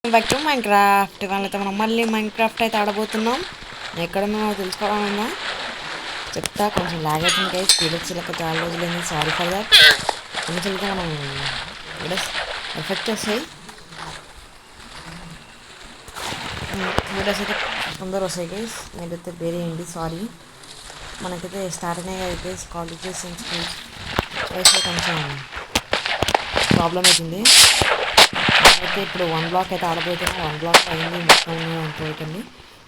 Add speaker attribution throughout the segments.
Speaker 1: Back to Minecraft. ఇవాళైతే మనం మళ్ళీ Minecraft అయితే ఆడబోతున్నాం. ఎక్కడ మేము తెలుసుకోవాలన్నా చెప్తా. కొంచెం లాగ్ అవుతుంది గైస్, స్పీడ్ వచ్చేలాక చాలా రోజులైంది. Sorry for that. కొంచెంగా మనం ఎఫెక్ట్ వస్తాయి, వీడియోస్ అయితే అందరూ వస్తాయి గైస్. మీరైతే వేరే ఏంటి సారీ. మనకైతే స్టార్ట్ అయినాయి కదా గైస్, కాలేజెస్ అండ్ స్కూల్స్ అయితే కొంచెం ప్రాబ్లం అవుతుంది. అయితే ఇప్పుడు 1 బ్లాక్ అయితే ఆడబోతున్నాం. 1 బ్లాక్ అయింది మొత్తం అనుకోకండి.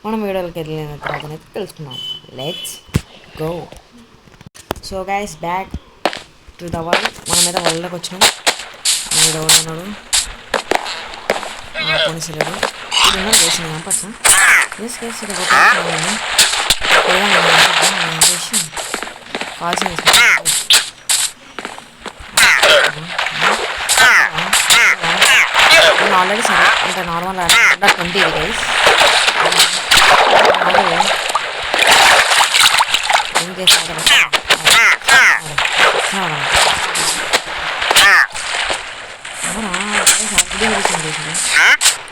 Speaker 1: మనం వీడియోకి వెళ్ళిన తర్వాత అయితే తెలుసుకున్నాం. Let's go. So guys, back to the world. మనం అయితే వరల్డ్లోకి వచ్చినాం. వీడు ఎవడున్నాడు కొనిసలేడు. ఇది ఉన్నా వేసిన పర్సన్ ఎస్ గైస్. ఇది ఒక చేసి కాల్సిన నేను ఆల్రెడీ సరే ఇంకా నార్మల్ 20 ఇది గైస్. ఏం చేస్తాను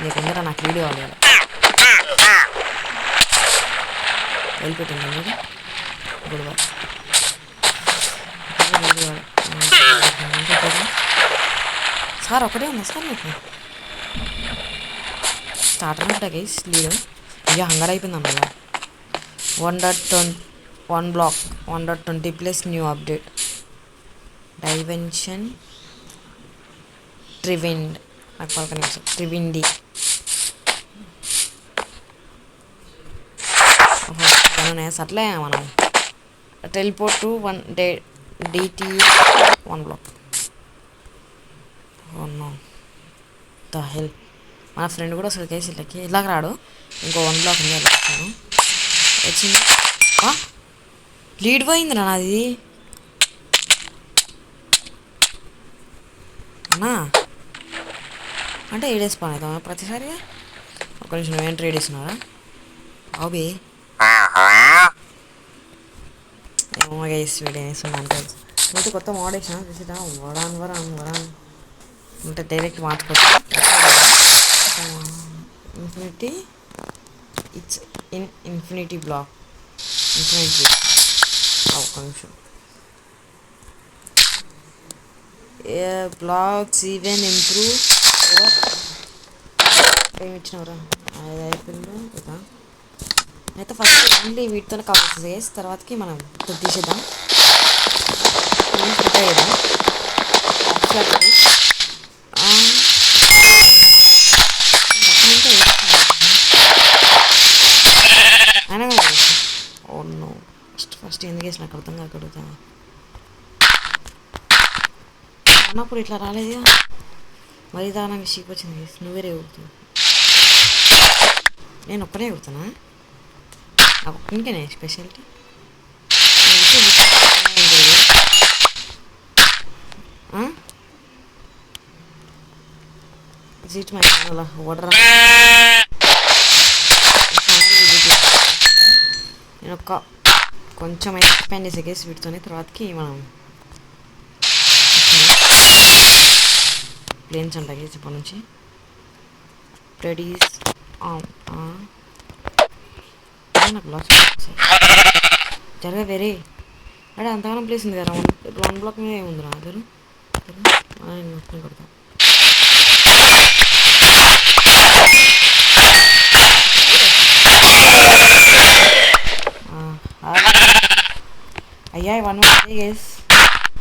Speaker 1: నీకు ఎందుకు నాకు వీడియో వాళ్ళు వెళ్ళిపెట్టింది మీరు గుడివ సార్ ఒకటే ఉన్నా సార్ మీకు స్టార్టర్ ఉంటా గైస్. లీడ్ ఇక హంగర్ అయిపోయింది అన్నమాట. 1.1 block 1.20 plus new update dimension ట్రివిండ్. నాకు పలక నిమిషం ట్రివిండి అట్లే మనం teleport to 1 DT 1 block. The hell. మన ఫ్రెండ్ కూడా అసలు కేసు ఇళ్ళకి ఇలాగ రాడు. ఇంకో 1 బ్లాక్ ఉంది వచ్చాను వచ్చింది. లీడ్ పోయింది నాది అన్నా. అంటే 7 డేస్ పని అవుతాం ప్రతిసారిగా. ఒక నిమిషం ఏం ట్రేడ్ ఇస్తున్నారా బాబే. ఏమో గైస్ వీడియో వేస్తున్నా అంటే అయితే కొత్త మోడ్ వేసిన చూసిదా. వరాన్ అంటే డైరెక్ట్ మార్చుకోవచ్చు. Infinity it's infinity black infinity. ఒక్క నిమిషం. బ్లాక్స్ ఈవెన్ ఇంప్రూవ్ ఏమి ఇచ్చినవరా అది అయిపోయిందో కదా. అయితే ఫస్ట్ ఓన్లీ వీటితోనే కవర్ చేసి తర్వాతకి మనం తీసేద్దాం. ప్రిపేర్ చేద్దాం. అయినా ఓ ఫస్ట్ ఎందుకు వేసి నాకు అర్థం కాకూడదా అన్నప్పుడు ఇట్లా రాలేదుగా. మరీ దానికి షీప్ వచ్చింది. నువ్వేరే ఎగురుతావు, నేను ఒక్కనే ఎగురుతానా? నాకు ఇంకేనే స్పెషాలిటీ. సీట్ మై ఓడరా. నేను కొంచెం ఎక్స్పాండ్ చేసే కేసు వీటితోనే తర్వాతకి మనం ప్లేన్స్ అంట కేసు ఇప్పటి నుంచి రెడీస్. నాకు లాస్ జరగా వేరే అంటే అంతగానం ప్లేస్ ఉంది కదా. 1 బ్లాక్ మీద ఏముంది రా అందరూ మొత్తం కొడతాం. అయ్యా 1 గేస్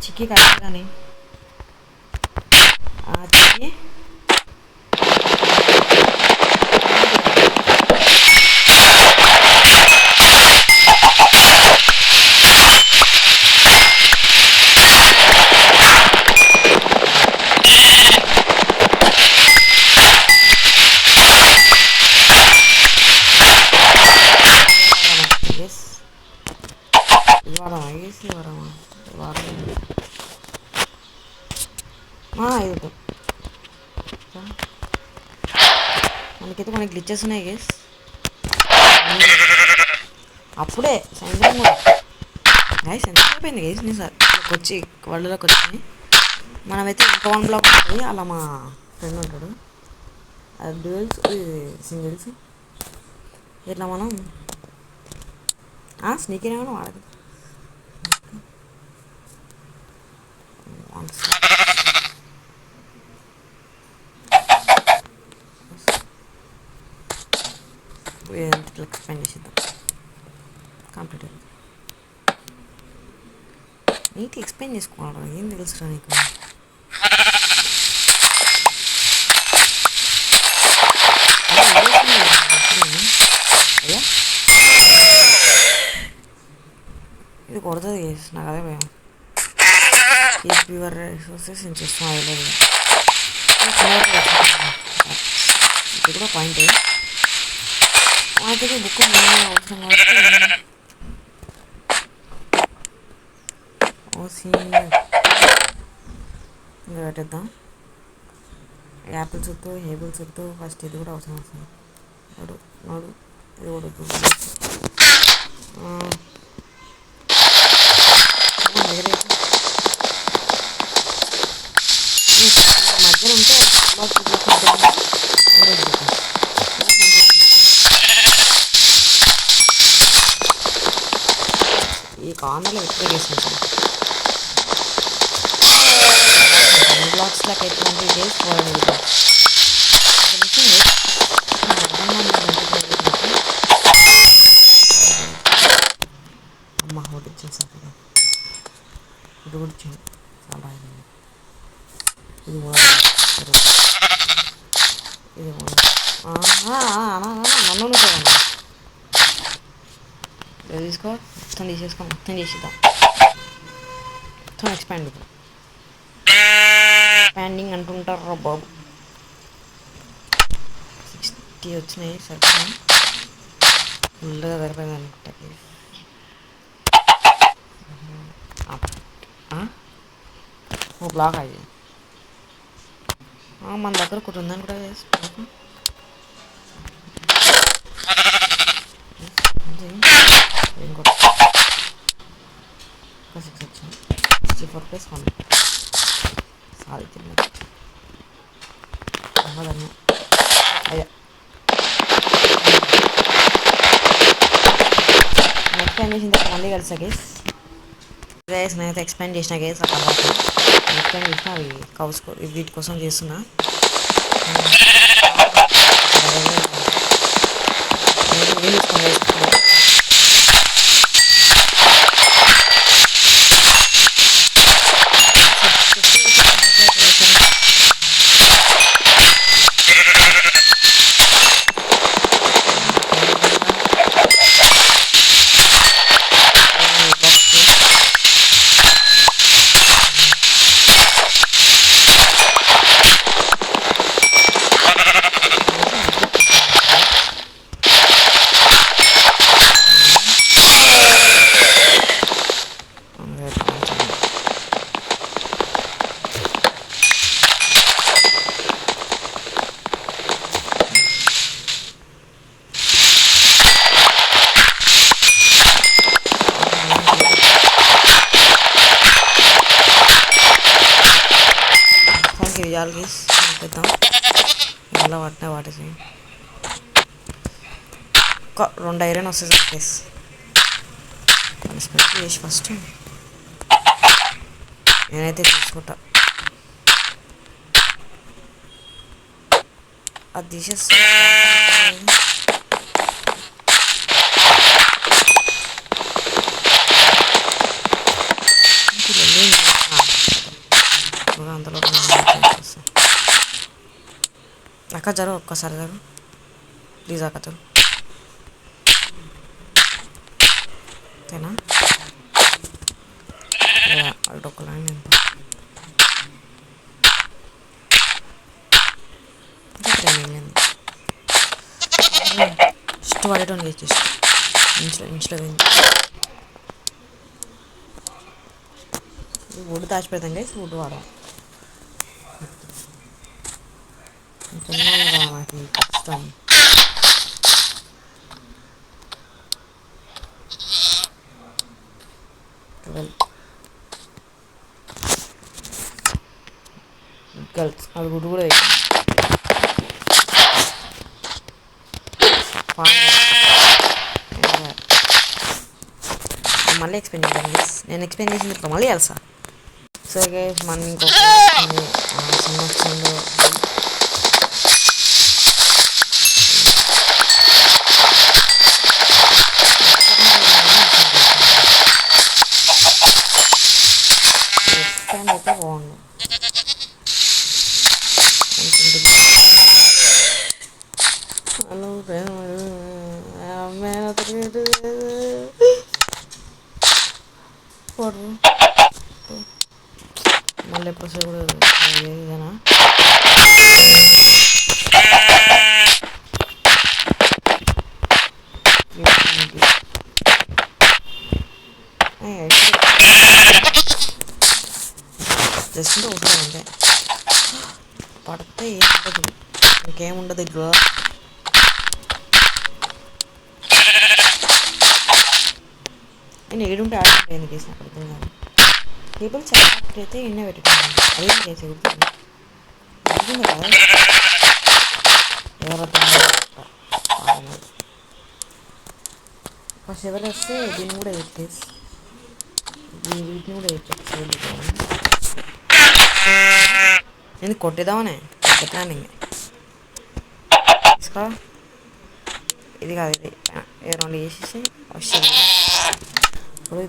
Speaker 1: చిక్కి కట్టాలని చిక్కి మనకైతే మనకి గ్లిచెస్ ఉన్నాయి గేస్. అప్పుడే సాయంత్రం కూడా గైస్ ఎంత అయిపోయింది గైస్. నేను సార్ వచ్చి వరల్డ్లోకి వచ్చి మనమైతే ఇంకా 1 బ్లాక్ ఉంటుంది. అలా మా ఫ్రెండ్ ఉంటాడు అది డ్యూయల్స్, ఇది సింగిల్స్. ఇట్లా మనం స్నీకర్ ఏమైనా వాడదు. ఇట్లా ఎక్స్పెండ్ చేసేద్దాం. కంప్లీట్ అయింది. నీట్ ఎక్స్ప్లెయిన్ చేసుకోవాలి. ఏం తెలుసురా నీకు? అయ్యా ఇది కొడుతుంది నాకు, అదే భయం. కీప్ యువర్ రిసోర్సెస్ నేను చేస్తాను. ఇది కూడా పాయింట్. మాకైతే బుక్ అవసరం కాబట్టి ఇంకా పెట్టేద్దాం. యాపిల్స్ వద్దు, హేబుల్స్ వద్దు. ఫస్ట్ ఇది కూడా అవసరం వస్తుంది. నడు నడు ఇది కూడా వద్దు. మధ్యలో ఉంటే ఈ కార్నర్లో ఎక్కువ చేసాను. బ్లాక్స్ లాగా ఎట్లంటే డేస్ పోవడం అమ్మ ఒకటి ఇచ్చేసాను. ఇది కూడా ఇచ్చింది. చాలా ఇది కూడా ఇది కూడా నన్ను చూడండి. తీసుకో, మొత్తం తీసేసుకో, మొత్తం చేసేద్దాం. మొత్తం ఎక్స్పాండింగ్ అంటుంటారు బాబు. 60 వచ్చినాయి. సరిపోయి ఫుల్గా సరిపోయింది అనుకుంటా. ఓ బ్లాక్ అయ్యి మన దగ్గర ఒకటి ఉందని కూడా వేసుకో. ఇంకోటి 6 వచ్చింది. 64 + 1 సాధించింది. అయ్యా ఎక్స్ప్లెయిన్ చేసిన తర్వాత మళ్ళీ కలిసా గేస్. నేనైతే ఎక్స్ప్లెయిన్ చేసిన గేస్. ఎక్స్ప్లెయిన్ చేసిన అవి కౌస్ వీటి కోసం చేస్తున్నా. ఇవాళ గీస్ పెద్దాం. మళ్ళీ వాటేసి ఒక 2 ఐరన్ వస్తుంది సార్ గేస్. స్పెక్ట్ చేసి ఫస్ట్ నేనైతే తీసుకుంటా. అది తీసేస్తా. అందులో అక్క జరుగు, ఒక్కసారి జరుగు ప్లీజ్ అక్క జరుగు. ఓకేనా? ఒక లైన్ ఇష్టం పడేటోని చేసేసి ఇంట్లో వుడ్ దాచిపెడతాం గైస్. వుడ్ వాడడం మనకి కష్టం. గర్ల్స్ అది వుడ్ కూడా మళ్ళీ ఎక్స్ప్లెయిన్ చేద్దాం గైస్. నేను ఎక్స్ప్లెయిన్ చేసింది ఇప్పుడు మళ్ళీ తెలుసా. సో గైస్ మనం ఇంకొక చిన్న వచ్చిందో అయితే బాగుంది. హలో మళ్ళీ ఎప్పుడు కూడా ఏదైనా జస్ట్ ఉంటుంది అంతే. పడితే ఏముండదు, ఇంకేముండదు ఇట్లా. నేను ఏడుంటే ఆడుకుంటే ఎందుకు వేసిన అర్థం కాదు. టేబుల్ చాట్ అయితే ఎన్నో పెట్టుకున్నాను, అదే చేసి కుడుతుంది కదా. ఎవరైతే ఫస్ట్ ఎవరు వస్తే దీన్ని కూడా పెట్టేసి వీటిని కూడా పెట్టేసి ఎందుకు కొట్టేద్దామనే ప్లానింగ్ తీసుకో. ఇది కాదు, ఇది రెండు వేసేసి వస్తుంది. ఇప్పుడు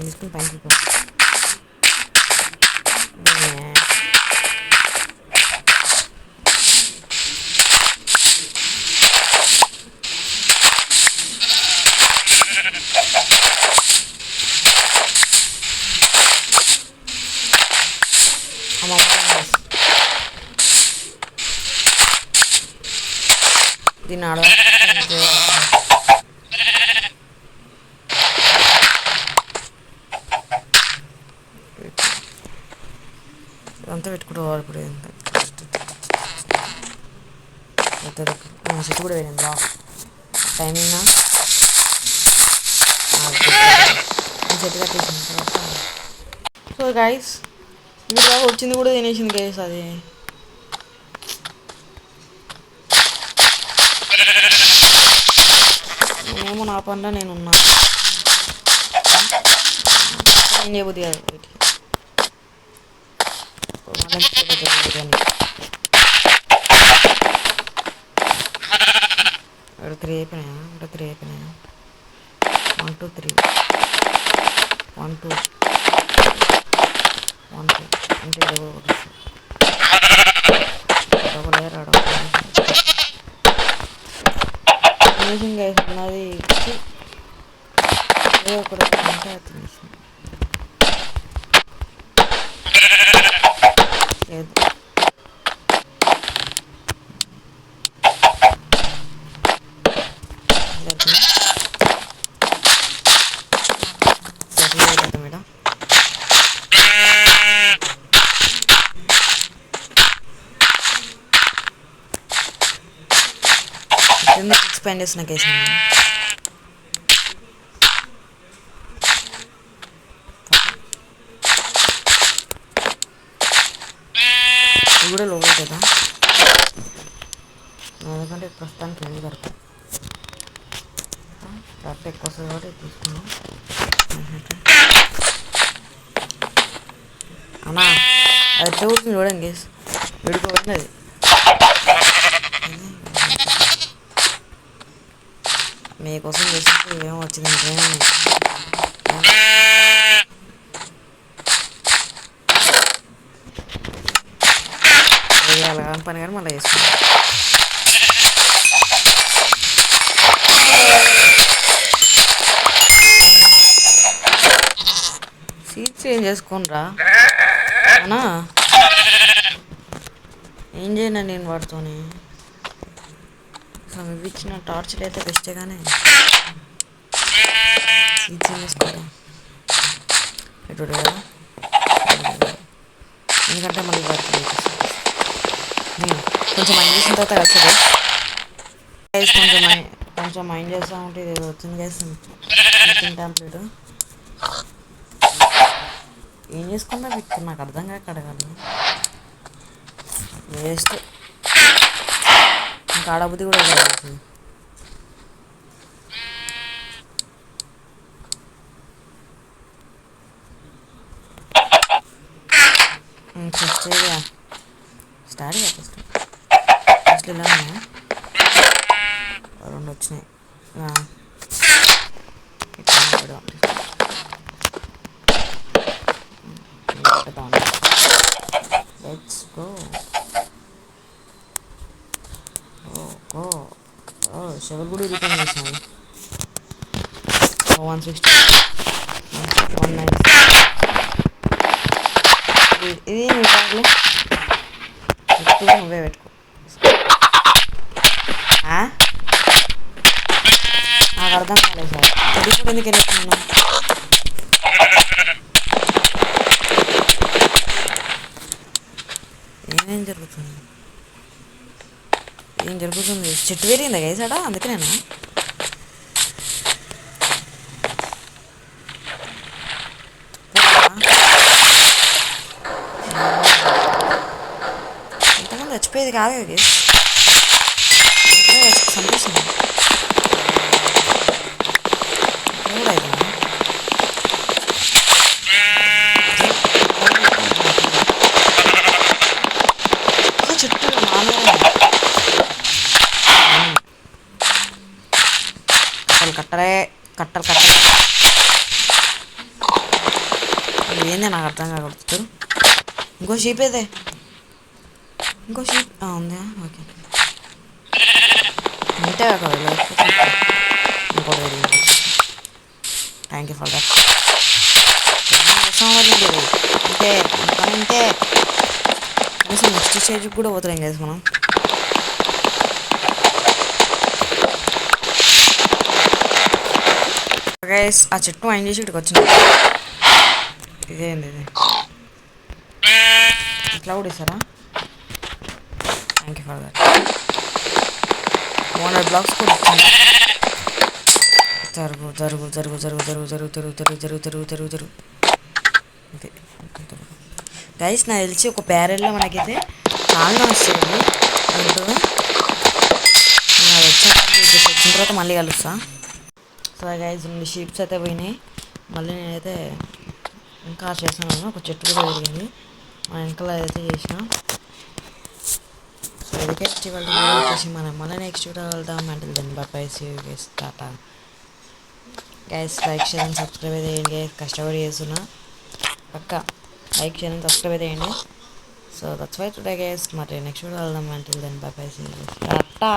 Speaker 1: తీసుకుని పైకి దీన్ని ఆడ ఇదంతా పెట్టుకుంటూ ఇప్పుడు సెట్ కూడా వేయండి టైమింగ్ సెట్ కట్టేసిన తర్వాత. సో గైస్ మీరు బాగా వచ్చింది కూడా తినేసింది గైస్. అది నేనేమో నా పనిలో నేనున్నా, ఏం చేయబోద్ది కాదు. ఇక్కడ 3 అయిపోయినాయా? ఇక్కడ 3 అయిపోయినాయా? 1 2 3 1 2 1 2 అంటే డబుల్ ఎయిర్ ఫినిషింగ్ ఉన్నది ఒకటి ఫినిషింగ్ లేదు. మేడం ఎక్స్పాండ్ చేసిన కేసు ఇది కూడా లో కదా, ఎందుకంటే ప్రస్తుతానికి వెళ్ళి వరకు కరెక్ట్ ఎక్కువ వస్తుంది కాబట్టి తీసుకున్నాం. అన్నా అది ఎట్లా కూర్చుంది చూడండి గేస్, విడిపోయింది అది. మీకోసం చేస్తే ఏమో వచ్చింది ట్రైన్. అలా కాని పని కానీ మళ్ళీ వేసుకున్నాం. సీట్ చేంజ్ చేసుకోనరా అన్నా, ఏం చేయను నేను వాడుతోని. అసలు ఇవి ఇచ్చిన టార్చర్ అయితే బెస్టే కానీ సీట్ చేంజ్ చేసుకోరా ఎటు కదా, ఎందుకంటే మళ్ళీ వర్క్ కొంచెం మైండ్ చేసిన తర్వాత వచ్చేది కొంచెం మైండ్ చేస్తూ ఉంటే ఇది వచ్చింది చేస్తుంది టెంప్లెట్. ఏం చేసుకుంటా వ్యక్తి నాకు అర్థం కాక అడగాలి, వేస్ట్. ఇంకా ఆడబుద్ధి కూడా కావాల్సింది. ఫస్ట్ స్టార్ట్ ఫస్ట్ ఫస్ట్ ఇలా రెండు వచ్చినాయి. Let's go go. షెవెల్ కూడా రిటర్న్ చేసినాను. 160 190 ఇది నువ్వు కాదులే నువ్వే పెట్టుకో. నాకు అర్థం కాలేదు సార్. చదువుకు ఎందుకు వెళ్ళిపోతున్నాను? ఏం జరుగుతుంది? చెట్టు వేరిందా గైసాడా? అందుకనేనా ఇంతకుముందు చచ్చిపోయేది కాదు కదా గేస్. సంతోషం చెట్టు కట్టలు ఏంది నాకు అర్థం కాకూడదు. ఇంకో షీప్ ఏదే? ఇంకో షీప్ ఉందా? ఓకే ఉంటే ఇంకోటి థ్యాంక్ యూ ఫర్ దట్. ఇంతే ఇంతే కనీసం నెక్స్ట్ స్టేజ్కి కూడా పోతున్నాం కదా మనం. గైస్ ఆ చెట్టు ఆయన చేసి ఇక్కడికి వచ్చిన ఇదేంది ఇది ఇట్లా కూడా ఇస్తారా? Thank you for that. 200 blocks కూడా ఇచ్చాను. జరుగు జరుగు జరుగు జరుగు జరుగు జరుగు జరుగు జరుగు జరుగు జరుగు జరుగు జరుగు అంతే. గైస్ నాకు తెలిసి ఒక ప్యారెల్లో మనకైతే చాలా వస్తుంది. వచ్చిన తర్వాత మళ్ళీ కలుస్తా. సో గైస్ 2 షీప్స్ అయితే పోయినాయి. మళ్ళీ నేనైతే ఇంకా చేస్తున్నాను. ఒక చెట్టు కూడా జరిగింది మా వెనకాల అయితే చేసిన. సో ఇదికే ఇవాళ వచ్చేసి మనం మళ్ళీ నెక్స్ట్ వీడియో వెళ్దాం. అంటే దాన్ని bye see you guys tata. Guys like share and subscribe అయితే చేయండి. కష్టపడి చేస్తున్నా పక్క లైక్ షేర్ అండ్ సబ్స్క్రైబ్ అయితే చేయండి. So that's why today guys. మరి నెక్స్ట్ వీడియో వెళ్దాం. అంటే దాన్ని బాయ్ సీ యూ టాటా.